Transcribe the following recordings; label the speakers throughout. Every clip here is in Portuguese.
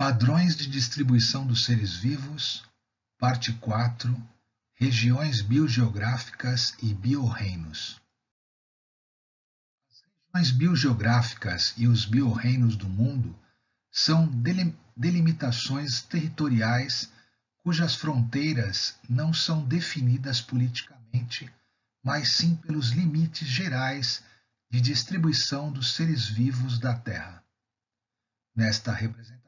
Speaker 1: Padrões de distribuição dos seres vivos, parte 4, regiões biogeográficas e biorreinos. As regiões biogeográficas e os biorreinos do mundo são delimitações territoriais cujas fronteiras não são definidas politicamente, mas sim pelos limites gerais de distribuição dos seres vivos da Terra. Nesta representação,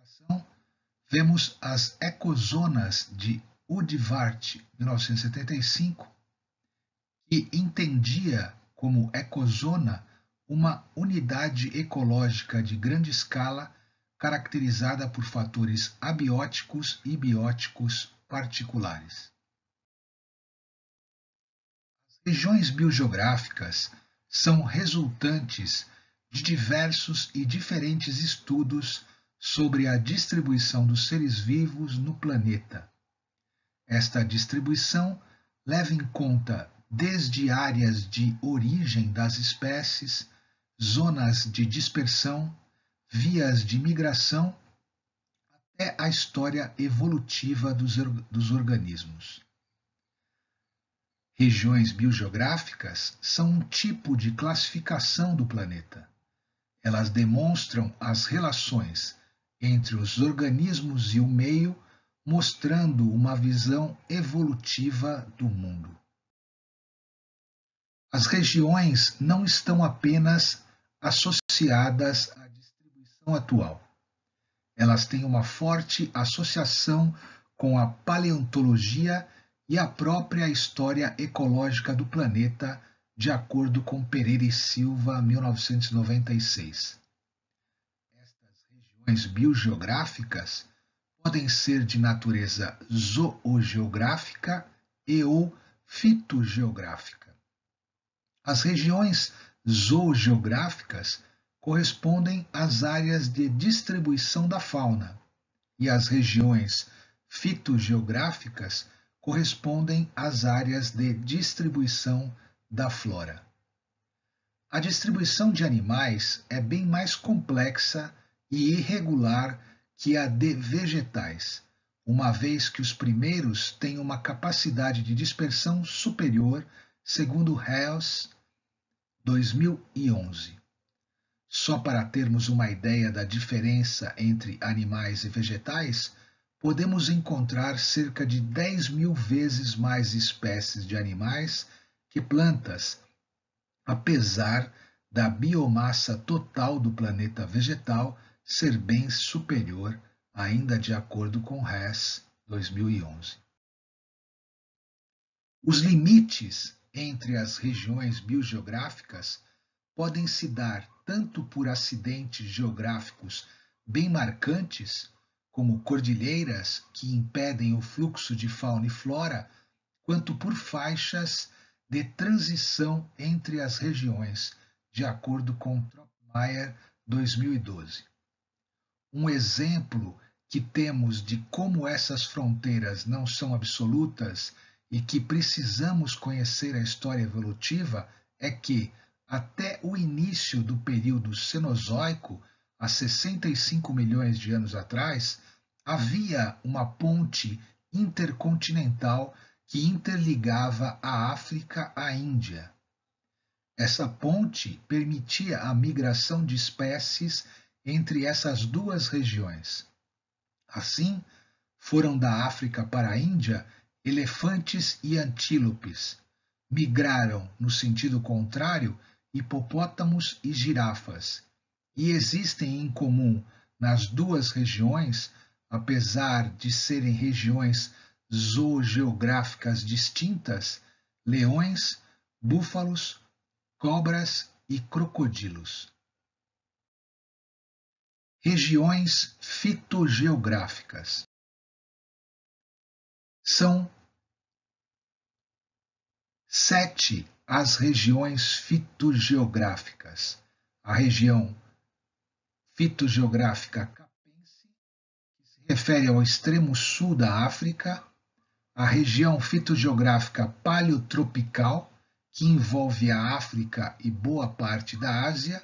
Speaker 1: vemos as ecozonas de Udvardt, 1975, que entendia como ecozona uma unidade ecológica de grande escala caracterizada por fatores abióticos e bióticos particulares. As regiões biogeográficas são resultantes de diversos e diferentes estudos sobre a distribuição dos seres vivos no planeta. Esta distribuição leva em conta desde áreas de origem das espécies, zonas de dispersão, vias de migração, até a história evolutiva dos organismos. Regiões biogeográficas são um tipo de classificação do planeta. Elas demonstram as relações entre os organismos e o meio, mostrando uma visão evolutiva do mundo. As regiões não estão apenas associadas à distribuição atual. Elas têm uma forte associação com a paleontologia e a própria história ecológica do planeta, de acordo com Pereira e Silva, 1996. Estas regiões biogeográficas podem ser de natureza zoogeográfica e ou fitogeográfica. As regiões zoogeográficas correspondem às áreas de distribuição da fauna, e as regiões fitogeográficas correspondem às áreas de distribuição da flora. A distribuição de animais é bem mais complexa e irregular que a de vegetais, uma vez que os primeiros têm uma capacidade de dispersão superior, segundo Hales, 2011. Só para termos uma ideia da diferença entre animais e vegetais, podemos encontrar cerca de 10.000 vezes mais espécies de animais que plantas, apesar da biomassa total do planeta vegetal ser bem superior, ainda de acordo com Hess, 2011. Os limites entre as regiões biogeográficas podem se dar tanto por acidentes geográficos bem marcantes, como cordilheiras que impedem o fluxo de fauna e flora, quanto por faixas de transição entre as regiões, de acordo com Tropmeier, 2012. Um exemplo que temos de como essas fronteiras não são absolutas e que precisamos conhecer a história evolutiva é que, até o início do período Cenozoico, há 65 milhões de anos atrás, havia uma ponte intercontinental que interligava a África à Índia. Essa ponte permitia a migração de espécies entre essas duas regiões. Assim, foram da África para a Índia elefantes e antílopes. Migraram, no sentido contrário, hipopótamos e girafas. E existem em comum nas duas regiões, apesar de serem regiões zoogeográficas distintas, leões, búfalos, cobras e crocodilos. Regiões fitogeográficas. São 7 as regiões fitogeográficas. A região fitogeográfica capense, que se refere ao extremo sul da África, a região fitogeográfica paleotropical, que envolve a África e boa parte da Ásia,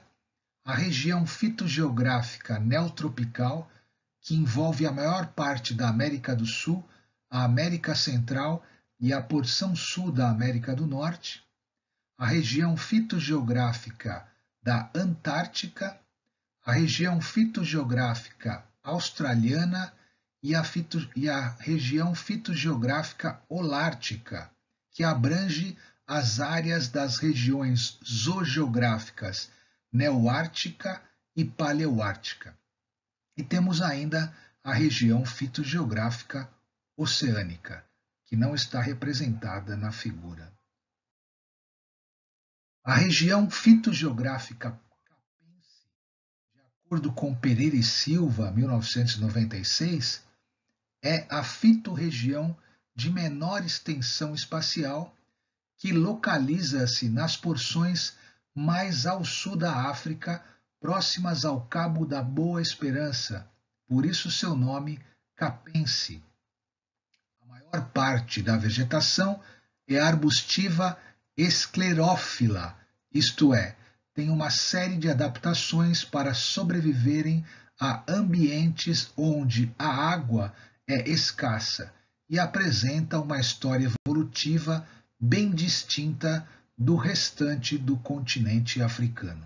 Speaker 1: a região fitogeográfica neotropical, que envolve a maior parte da América do Sul, a América Central e a porção sul da América do Norte, a região fitogeográfica da Antártica, a região fitogeográfica australiana e a região fitogeográfica holártica, que abrange as áreas das regiões zoogeográficas neoártica e paleoártica. E temos ainda a região fitogeográfica oceânica, que não está representada na figura. A região fitogeográfica capense, de acordo com Pereira e Silva, 1996, é a fitorregião de menor extensão espacial que localiza-se nas porções mais ao sul da África, próximas ao Cabo da Boa Esperança, por isso seu nome capense. A maior parte da vegetação é arbustiva esclerófila, isto é, tem uma série de adaptações para sobreviverem a ambientes onde a água é escassa e apresenta uma história evolutiva bem distinta do restante do continente africano.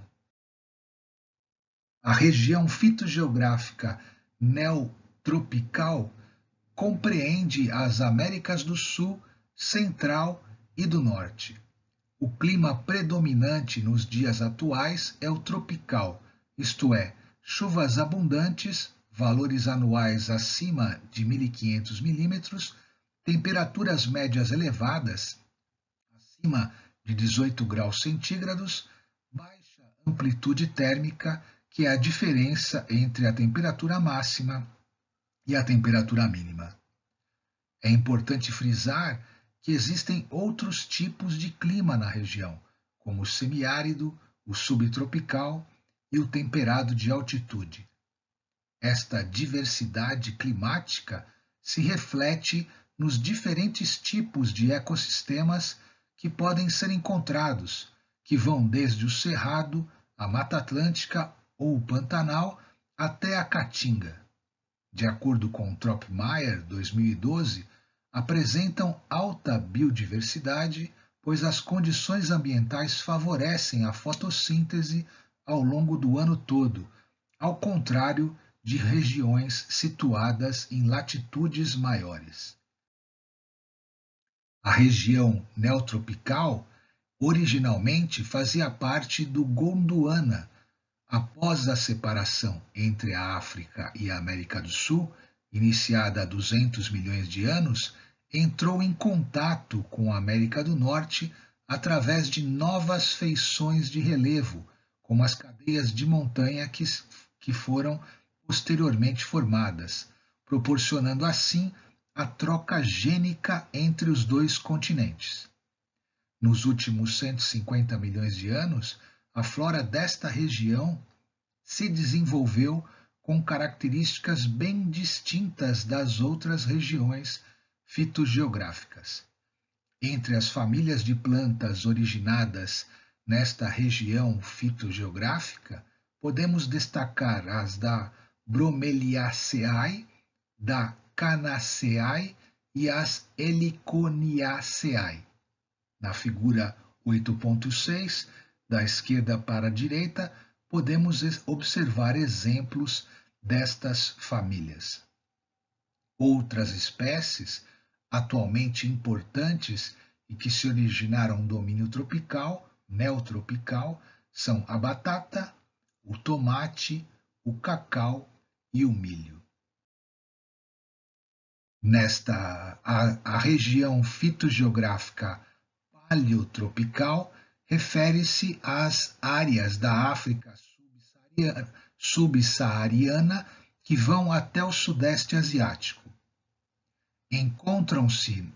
Speaker 1: A região fitogeográfica neotropical compreende as Américas do Sul, Central e do Norte. O clima predominante nos dias atuais é o tropical, isto é, chuvas abundantes, valores anuais acima de 1.500 milímetros, temperaturas médias elevadas, acima de 18 graus centígrados, baixa amplitude térmica, que é a diferença entre a temperatura máxima e a temperatura mínima. É importante frisar que existem outros tipos de clima na região, como o semiárido, o subtropical e o temperado de altitude. Esta diversidade climática se reflete nos diferentes tipos de ecossistemas que podem ser encontrados, que vão desde o cerrado, a Mata Atlântica ou o Pantanal até a Caatinga. De acordo com Tropmeier, 2012, apresentam alta biodiversidade, pois as condições ambientais favorecem a fotossíntese ao longo do ano todo, ao contrário de regiões situadas em latitudes maiores. A região neotropical originalmente fazia parte do Gondwana. Após a separação entre a África e a América do Sul, iniciada há 200 milhões de anos, entrou em contato com a América do Norte através de novas feições de relevo, como as cadeias de montanha que foram posteriormente formadas, proporcionando assim a troca gênica entre os dois continentes. Nos últimos 150 milhões de anos, a flora desta região se desenvolveu com características bem distintas das outras regiões fitogeográficas. Entre as famílias de plantas originadas nesta região fitogeográfica, podemos destacar as da Bromeliaceae, da Canaceae e as Heliconiaceae. Na figura 8.6, da esquerda para a direita, podemos observar exemplos destas famílias. Outras espécies, atualmente importantes e que se originaram no domínio tropical, neotropical, são a batata, o tomate, o cacau e o milho. A região fitogeográfica paleotropical refere-se às áreas da África subsaariana que vão até o Sudeste Asiático. Encontram-se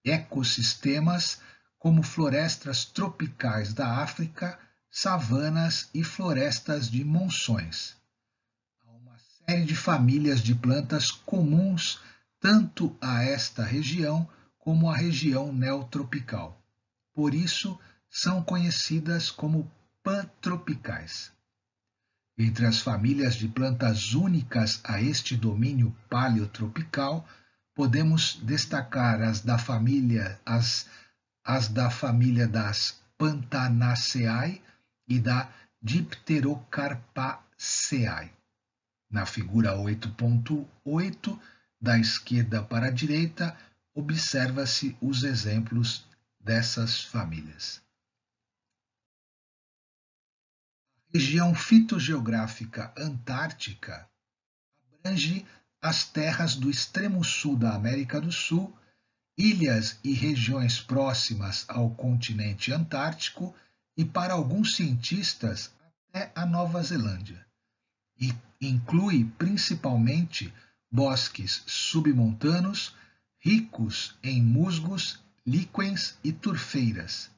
Speaker 1: ecossistemas como florestas tropicais da África, savanas e florestas de monções. Há uma série de famílias de plantas comuns tanto a esta região como à região neotropical. Por isso, são conhecidas como pantropicais. Entre as famílias de plantas únicas a este domínio paleotropical, podemos destacar as da família das Pantanaceae e da Dipterocarpaceae. Na figura 8.8, da esquerda para a direita, observa-se os exemplos dessas famílias. A região fitogeográfica antártica abrange as terras do extremo sul da América do Sul, ilhas e regiões próximas ao continente antártico e, para alguns cientistas, até a Nova Zelândia. E inclui principalmente bosques submontanos ricos em musgos, líquens e turfeiras.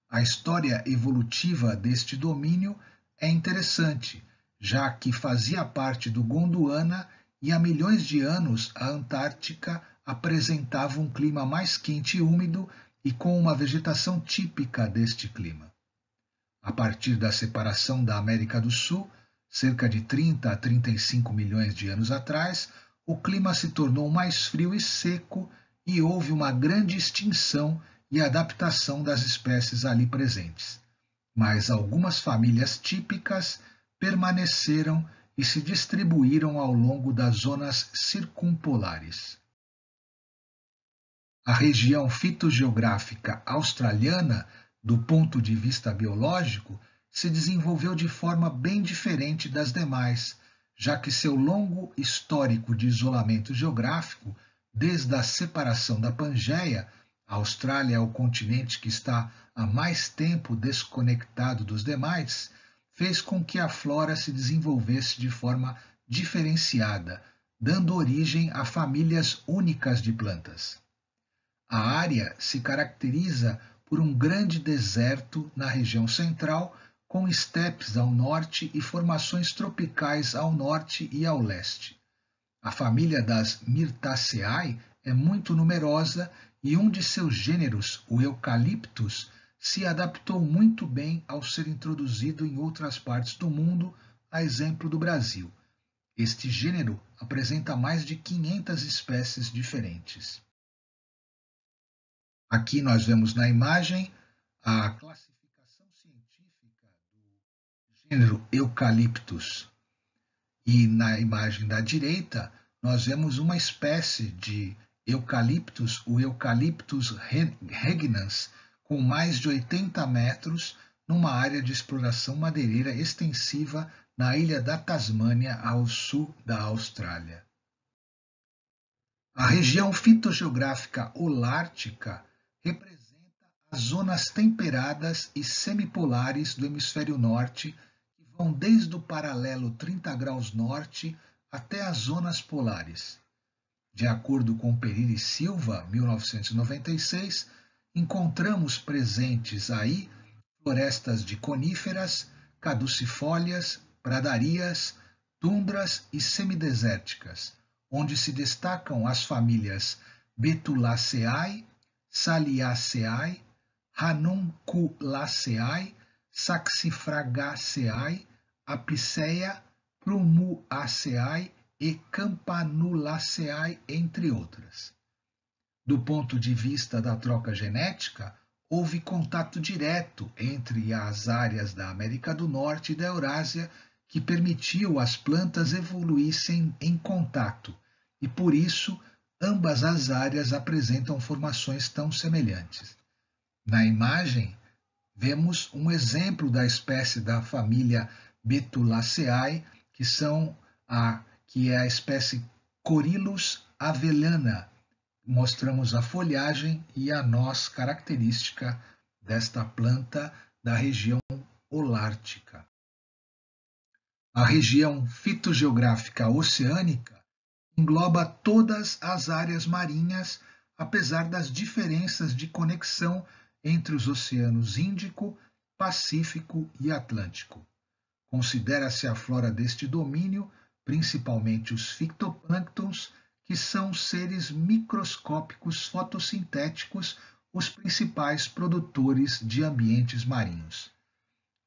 Speaker 1: A história evolutiva deste domínio é interessante, já que fazia parte do Gondwana e há milhões de anos a Antártica apresentava um clima mais quente e úmido e com uma vegetação típica deste clima. A partir da separação da América do Sul, cerca de 30 a 35 milhões de anos atrás, o clima se tornou mais frio e seco e houve uma grande extinção e adaptação das espécies ali presentes. Mas algumas famílias típicas permaneceram e se distribuíram ao longo das zonas circumpolares. A região fitogeográfica australiana, do ponto de vista biológico, se desenvolveu de forma bem diferente das demais, já que seu longo histórico de isolamento geográfico, desde a separação da Pangeia, a Austrália é o continente que está há mais tempo desconectado dos demais, fez com que a flora se desenvolvesse de forma diferenciada, dando origem a famílias únicas de plantas. A área se caracteriza por um grande deserto na região central, com estepes ao norte e formações tropicais ao norte e ao leste. A família das Myrtaceae é muito numerosa e um de seus gêneros, o Eucalyptus, se adaptou muito bem ao ser introduzido em outras partes do mundo, a exemplo do Brasil. Este gênero apresenta mais de 500 espécies diferentes. Aqui nós vemos na imagem a classificação científica do gênero Eucalyptus. E na imagem da direita, nós vemos uma espécie de eucaliptus, o Eucalyptus regnans, com mais de 80 metros, numa área de exploração madeireira extensiva na ilha da Tasmânia, ao sul da Austrália. A região fitogeográfica holártica representa as zonas temperadas e semipolares do hemisfério norte, que vão desde o paralelo 30 graus norte até as zonas polares. De acordo com Pereira e Silva, 1996, encontramos presentes aí florestas de coníferas, caducifólias, pradarias, tundras e semidesérticas, onde se destacam as famílias Betulaceae, Saliaceae, Ranunculaceae, Saxifragaceae, Apiceia, Plumuaceae e Campanulaceae, entre outras. Do ponto de vista da troca genética, houve contato direto entre as áreas da América do Norte e da Eurásia, que permitiu as plantas evoluíssem em contato, e por isso ambas as áreas apresentam formações tão semelhantes. Na imagem, vemos um exemplo da espécie da família Betulaceae, que é a espécie Corylus avellana. Mostramos a folhagem e a noz característica desta planta da região holártica. A região fitogeográfica oceânica engloba todas as áreas marinhas, apesar das diferenças de conexão entre os oceanos Índico, Pacífico e Atlântico. Considera-se a flora deste domínio, principalmente os fitoplânctons, que são seres microscópicos fotossintéticos, os principais produtores de ambientes marinhos.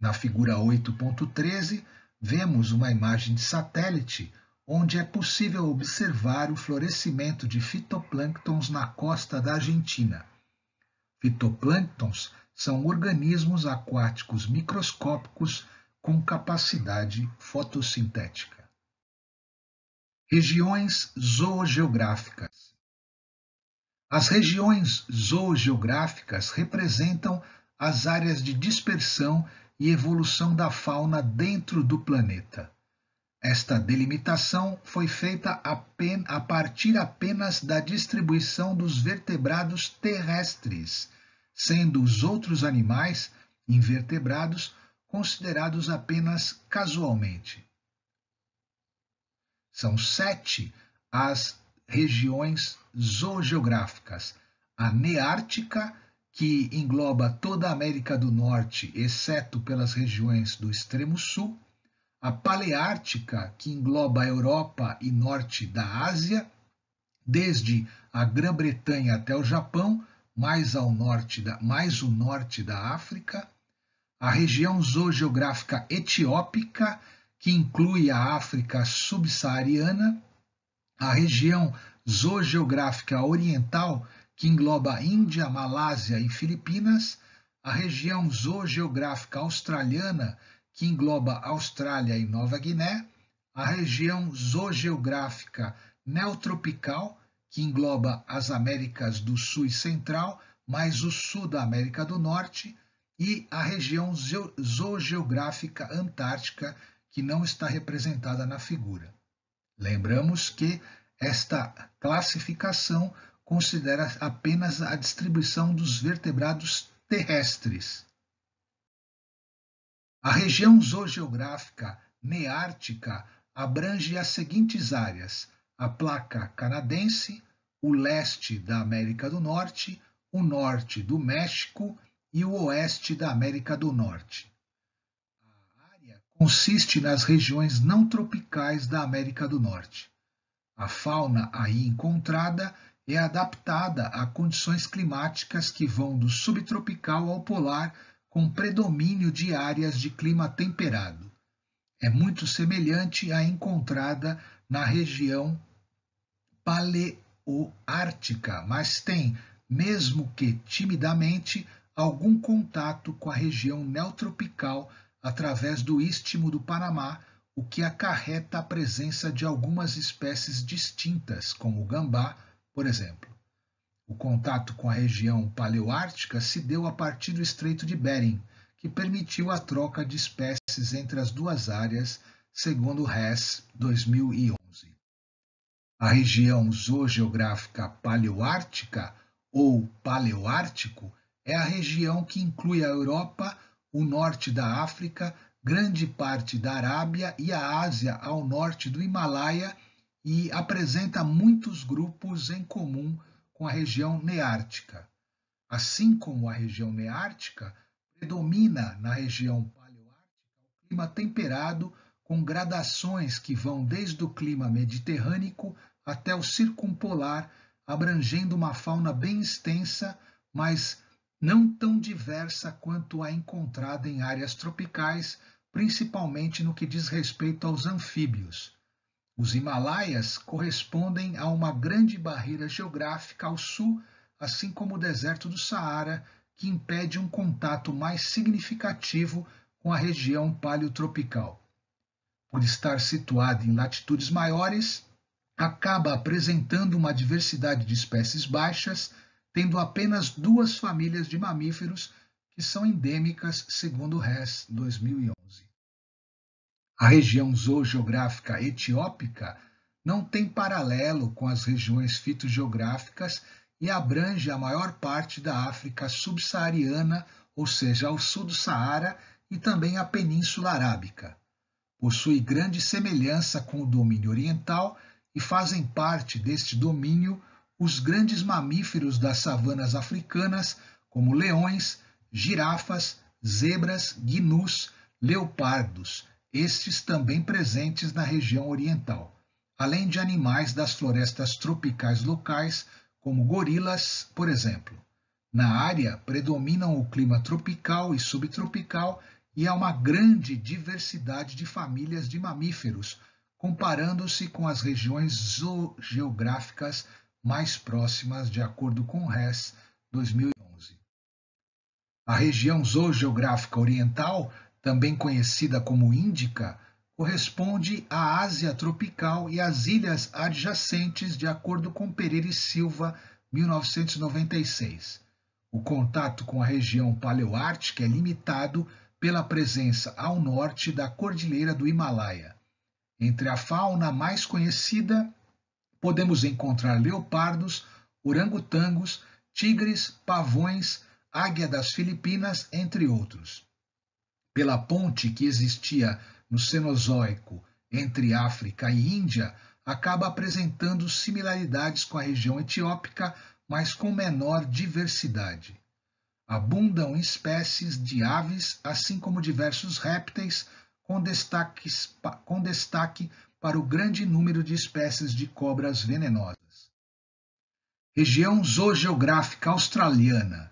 Speaker 1: Na figura 8.13, vemos uma imagem de satélite onde é possível observar o florescimento de fitoplânctons na costa da Argentina. Fitoplânctons são organismos aquáticos microscópicos com capacidade fotossintética. Regiões zoogeográficas. As regiões zoogeográficas representam as áreas de dispersão e evolução da fauna dentro do planeta. Esta delimitação foi feita a partir apenas da distribuição dos vertebrados terrestres, sendo os outros animais, invertebrados, considerados apenas casualmente. São 7 as regiões zoogeográficas: a Neártica, que engloba toda a América do Norte, exceto pelas regiões do extremo sul, a Paleártica, que engloba a Europa e norte da Ásia, desde a Grã-Bretanha até o Japão, mais o norte da África, a região zoogeográfica etiópica, que inclui a África subsaariana, a região zoogeográfica oriental, que engloba Índia, Malásia e Filipinas, a região zoogeográfica australiana, que engloba Austrália e Nova Guiné, a região zoogeográfica neotropical, que engloba as Américas do Sul e Central, mais o sul da América do Norte, e a região zoogeográfica antártica, que não está representada na figura. Lembramos que esta classificação considera apenas a distribuição dos vertebrados terrestres. A região zoogeográfica neártica abrange as seguintes áreas: a placa canadense, o leste da América do Norte, o norte do México e o oeste da América do Norte. A área consiste nas regiões não tropicais da América do Norte. A fauna aí encontrada é adaptada a condições climáticas que vão do subtropical ao polar, com predomínio de áreas de clima temperado. É muito semelhante à encontrada na região paleoártica, mas tem, mesmo que timidamente, algum contato com a região neotropical através do Istmo do Panamá, o que acarreta a presença de algumas espécies distintas, como o gambá, por exemplo. O contato com a região paleoártica se deu a partir do Estreito de Bering, que permitiu a troca de espécies entre as duas áreas, segundo Hess, 2011. A região zoogeográfica paleoártica, ou paleoártico, é a região que inclui a Europa, o norte da África, grande parte da Arábia e a Ásia ao norte do Himalaia, e apresenta muitos grupos em comum com a região neártica. Assim como a região neártica, predomina na região paleoártica o clima temperado, com gradações que vão desde o clima mediterrâneo até o circumpolar, abrangendo uma fauna bem extensa, mas não tão diversa quanto a encontrada em áreas tropicais, principalmente no que diz respeito aos anfíbios. Os Himalaias correspondem a uma grande barreira geográfica ao sul, assim como o deserto do Saara, que impede um contato mais significativo com a região paleotropical. Por estar situado em latitudes maiores, acaba apresentando uma diversidade de espécies baixas, tendo apenas 2 famílias de mamíferos que são endêmicas, segundo o Hess, 2011. A região zoogeográfica etiópica não tem paralelo com as regiões fitogeográficas e abrange a maior parte da África subsaariana, ou seja, ao sul do Saara, e também a Península Arábica. Possui grande semelhança com o domínio oriental e fazem parte deste domínio os grandes mamíferos das savanas africanas, como leões, girafas, zebras, gnus, leopardos, estes também presentes na região oriental, além de animais das florestas tropicais locais, como gorilas, por exemplo. Na área predominam o clima tropical e subtropical e há uma grande diversidade de famílias de mamíferos, comparando-se com as regiões zoogeográficas mais próximas, de acordo com o RES 2011. A região zoogeográfica oriental, também conhecida como Índica, corresponde à Ásia tropical e às ilhas adjacentes, de acordo com Pereira e Silva, 1996. O contato com a região paleoártica é limitado pela presença ao norte da Cordilheira do Himalaia. Entre a fauna mais conhecida, podemos encontrar leopardos, orangotangos, tigres, pavões, águia das Filipinas, entre outros. Pela ponte que existia no Cenozoico entre África e Índia, acaba apresentando similaridades com a região etiópica, mas com menor diversidade. Abundam espécies de aves, assim como diversos répteis, com destaque para o grande número de espécies de cobras venenosas. Região zoogeográfica australiana.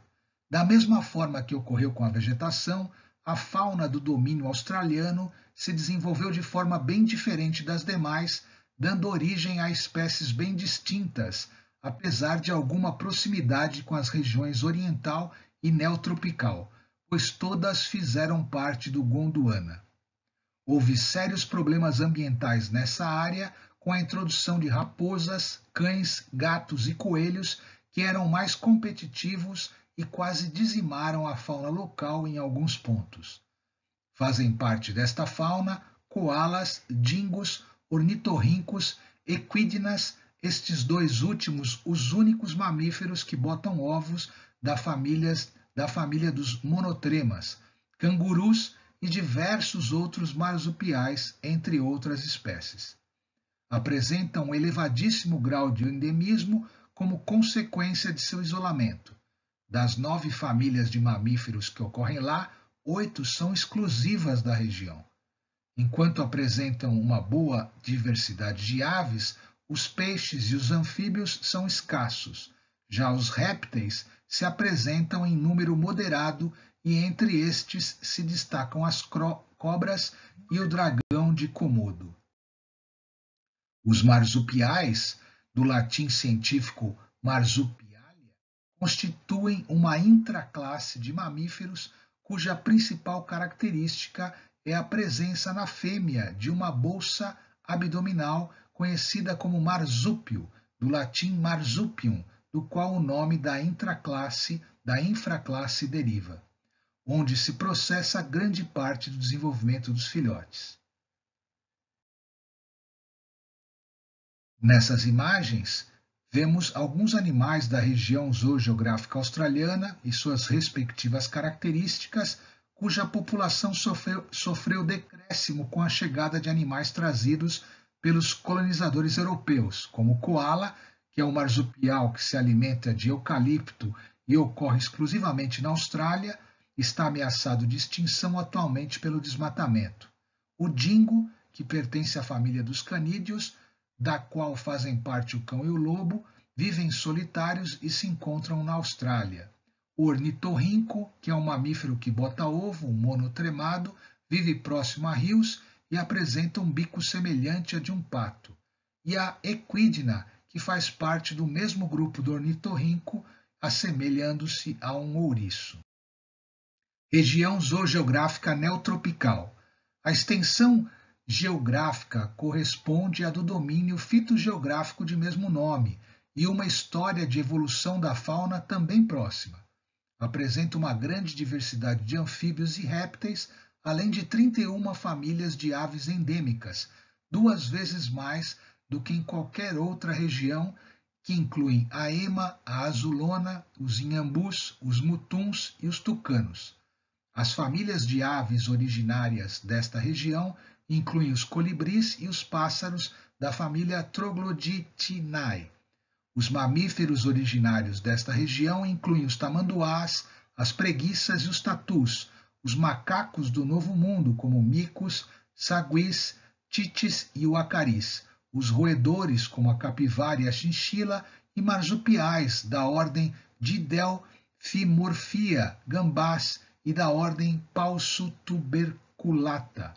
Speaker 1: Da mesma forma que ocorreu com a vegetação, a fauna do domínio australiano se desenvolveu de forma bem diferente das demais, dando origem a espécies bem distintas, apesar de alguma proximidade com as regiões oriental e neotropical, pois todas fizeram parte do Gondwana. Houve sérios problemas ambientais nessa área, com a introdução de raposas, cães, gatos e coelhos, que eram mais competitivos e quase dizimaram a fauna local em alguns pontos. Fazem parte desta fauna coalas, dingos, ornitorrincos, equidnas, estes dois últimos os únicos mamíferos que botam ovos da família dos monotremas, cangurus e diversos outros marsupiais, entre outras espécies. Apresentam um elevadíssimo grau de endemismo como consequência de seu isolamento. Das 9 famílias de mamíferos que ocorrem lá, 8 são exclusivas da região. Enquanto apresentam uma boa diversidade de aves, os peixes e os anfíbios são escassos. Já os répteis se apresentam em número moderado e entre estes se destacam as cobras e o dragão de Komodo. Os marsupiais, do latim científico Marsupialia, constituem uma intraclasse de mamíferos cuja principal característica é a presença na fêmea de uma bolsa abdominal conhecida como marsúpio, do latim marsupium, do qual o nome da infraclasse deriva, onde se processa grande parte do desenvolvimento dos filhotes. Nessas imagens, vemos alguns animais da região zoogeográfica australiana e suas respectivas características, cuja população sofreu decréscimo com a chegada de animais trazidos pelos colonizadores europeus, como o koala, que é um marsupial que se alimenta de eucalipto e ocorre exclusivamente na Austrália, está ameaçado de extinção atualmente pelo desmatamento. O dingo, que pertence à família dos canídeos, da qual fazem parte o cão e o lobo, vivem solitários e se encontram na Austrália. O ornitorrinco, que é um mamífero que bota ovo, um monotremado, vive próximo a rios e apresenta um bico semelhante a de um pato. E a equidna, que faz parte do mesmo grupo do ornitorrinco, assemelhando-se a um ouriço. Região zoogeográfica neotropical. A extensão geográfica corresponde à do domínio fitogeográfico de mesmo nome e uma história de evolução da fauna também próxima. Apresenta uma grande diversidade de anfíbios e répteis, além de 31 famílias de aves endêmicas, 2 vezes mais do que em qualquer outra região, que incluem a ema, a azulona, os inhambus, os mutuns e os tucanos. As famílias de aves originárias desta região incluem os colibris e os pássaros da família Trogloditinae. Os mamíferos originários desta região incluem os tamanduás, as preguiças e os tatus, os macacos do Novo Mundo, como micos, saguis, titis e uacaris, os roedores, como a capivara e a chinchila, e marsupiais da ordem Didelphimorphia, gambás e da ordem Paucotuberculata.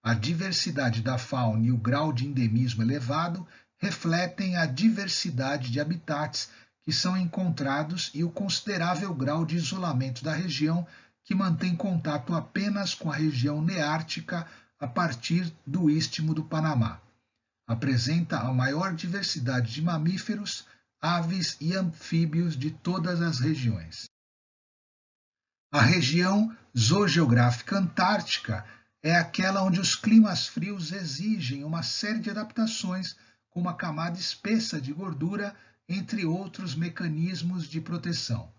Speaker 1: A diversidade da fauna e o grau de endemismo elevado refletem a diversidade de habitats que são encontrados e o considerável grau de isolamento da região, que mantém contato apenas com a região neártica a partir do Istmo do Panamá. Apresenta a maior diversidade de mamíferos, aves e anfíbios de todas as regiões. A região zoogeográfica antártica é aquela onde os climas frios exigem uma série de adaptações, com uma camada espessa de gordura, entre outros mecanismos de proteção.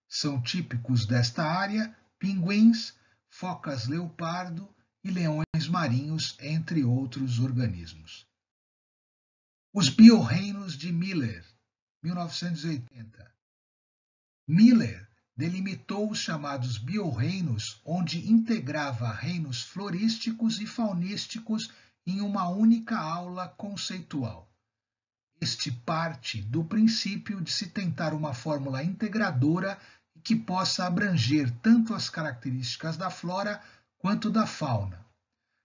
Speaker 1: São típicos desta área pinguins, focas leopardo e leões marinhos, entre outros organismos. Os biorreinos de Miller, 1980. Miller delimitou os chamados biorreinos, onde integrava reinos florísticos e faunísticos em uma única aula conceitual. Este parte do princípio de se tentar uma fórmula integradora que possa abranger tanto as características da flora quanto da fauna.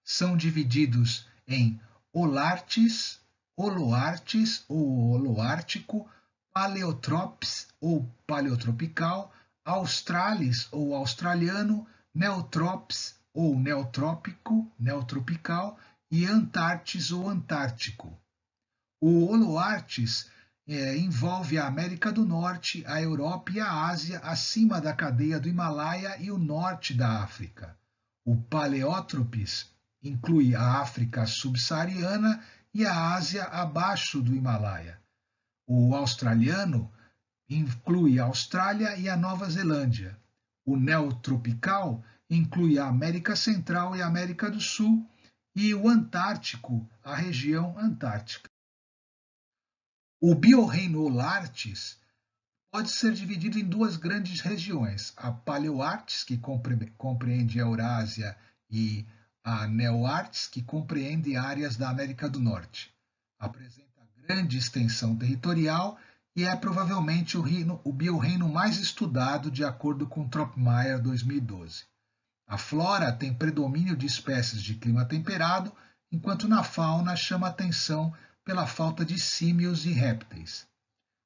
Speaker 1: São divididos em Holarctis, Holoarctis ou Holoártico, Paleotrops ou Paleotropical, Australis ou Australiano, Neotrops ou Neotrópico, Neotropical e Antarctis ou Antártico. O Holoarctis envolve a América do Norte, a Europa e a Ásia acima da cadeia do Himalaia e o norte da África. O Paleótropis inclui a África subsaariana e a Ásia abaixo do Himalaia. O australiano inclui a Austrália e a Nova Zelândia. O neotropical inclui a América Central e a América do Sul, e o Antártico, a região antártica. O biorreino Holarctis pode ser dividido em duas grandes regiões: a Paleoártis, que compreende a Eurásia, e a Neoártis, que compreende áreas da América do Norte. Apresenta grande extensão territorial e é provavelmente o biorreino mais estudado, de acordo com Tropmeier 2012. A flora tem predomínio de espécies de clima temperado, enquanto na fauna chama atenção pela falta de símios e répteis.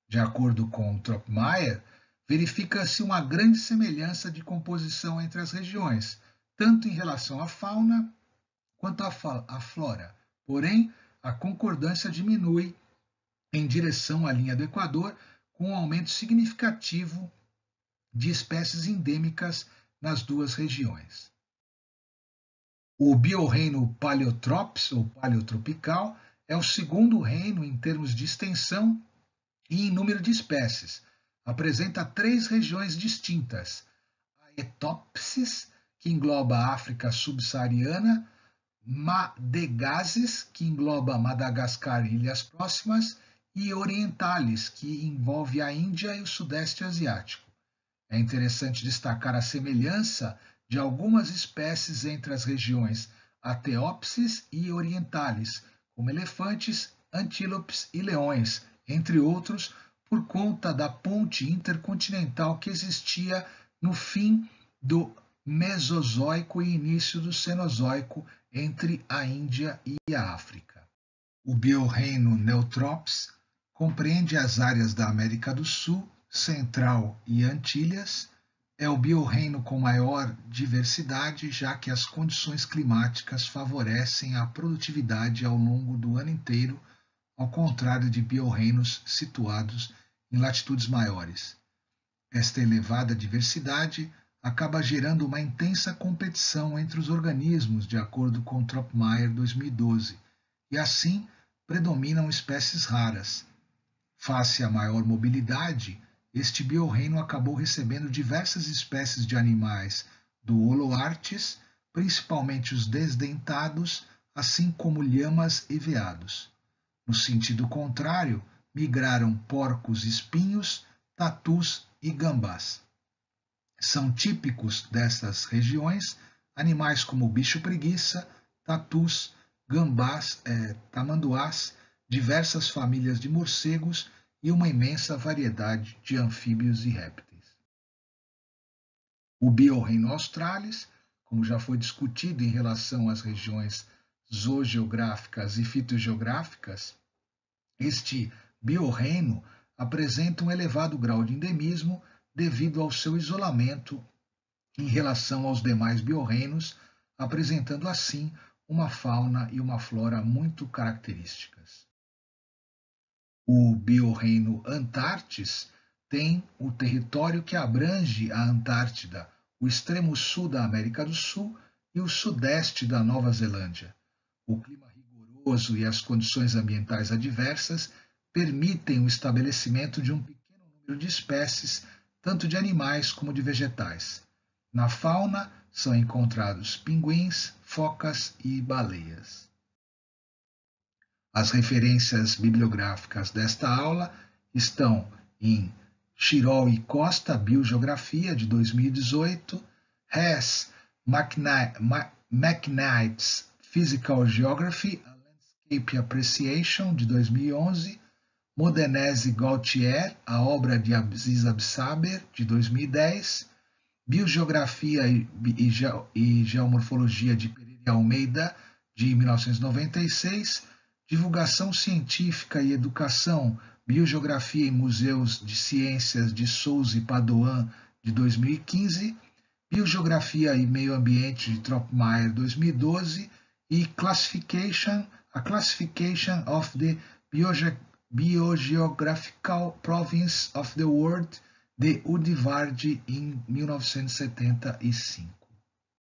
Speaker 1: De acordo com Tropmeier, verifica-se uma grande semelhança de composição entre as regiões, tanto em relação à fauna quanto à flora. Porém, a concordância diminui em direção à linha do Equador, com um aumento significativo de espécies endêmicas nas duas regiões. O biorreino Paleotrops, ou Paleotropical, é o segundo reino em termos de extensão e em número de espécies. Apresenta 3 regiões distintas: a Etópsis, que engloba a África subsaariana, Madegases, que engloba Madagascar e ilhas próximas, e Orientalis, que envolve a Índia e o Sudeste Asiático. É interessante destacar a semelhança de algumas espécies entre as regiões Ateopsis e Orientalis, como elefantes, antílopes e leões, entre outros, por conta da ponte intercontinental que existia no fim do Mesozoico e início do Cenozoico entre a Índia e a África. O biorreino Neotrops compreende as áreas da América do Sul, Central e Antilhas. É o biorreino com maior diversidade, já que as condições climáticas favorecem a produtividade ao longo do ano inteiro, ao contrário de biorreinos situados em latitudes maiores. Esta elevada diversidade acaba gerando uma intensa competição entre os organismos, de acordo com Tropmeier 2012, e assim predominam espécies raras. Face à maior mobilidade, este biorreino acabou recebendo diversas espécies de animais do Holoarctis, principalmente os desdentados, assim como lhamas e veados. No sentido contrário, migraram porcos-espinhos, tatus e gambás. São típicos dessas regiões animais como bicho-preguiça, tatus, gambás, tamanduás, diversas famílias de morcegos e uma imensa variedade de anfíbios e répteis. O Biorreino Australis, como já foi discutido em relação às regiões zoogeográficas e fitogeográficas, este biorreino apresenta um elevado grau de endemismo devido ao seu isolamento em relação aos demais biorreinos, apresentando assim uma fauna e uma flora muito características. O biorreino Antarctis tem o território que abrange a Antártida, o extremo sul da América do Sul e o sudeste da Nova Zelândia. O clima rigoroso e as condições ambientais adversas permitem o estabelecimento de um pequeno número de espécies, tanto de animais como de vegetais. Na fauna são encontrados pinguins, focas e baleias. As referências bibliográficas desta aula estão em Chirol e Costa, Biogeografia, de 2018, Hess, McKnight's Physical Geography, A Landscape Appreciation, de 2011, Modenese Gautier, A Obra de Aziz Absaber, de 2010, Biogeografia e Geomorfologia de Pereira e Almeida, de 1996, Divulgação Científica e Educação, Biogeografia em Museus de Ciências de Souza e Padoan, de 2015, Biogeografia e Meio Ambiente de Tropmeier, 2012, e A Classification of the Biogeographical Province of the World, de Udvarde, em 1975.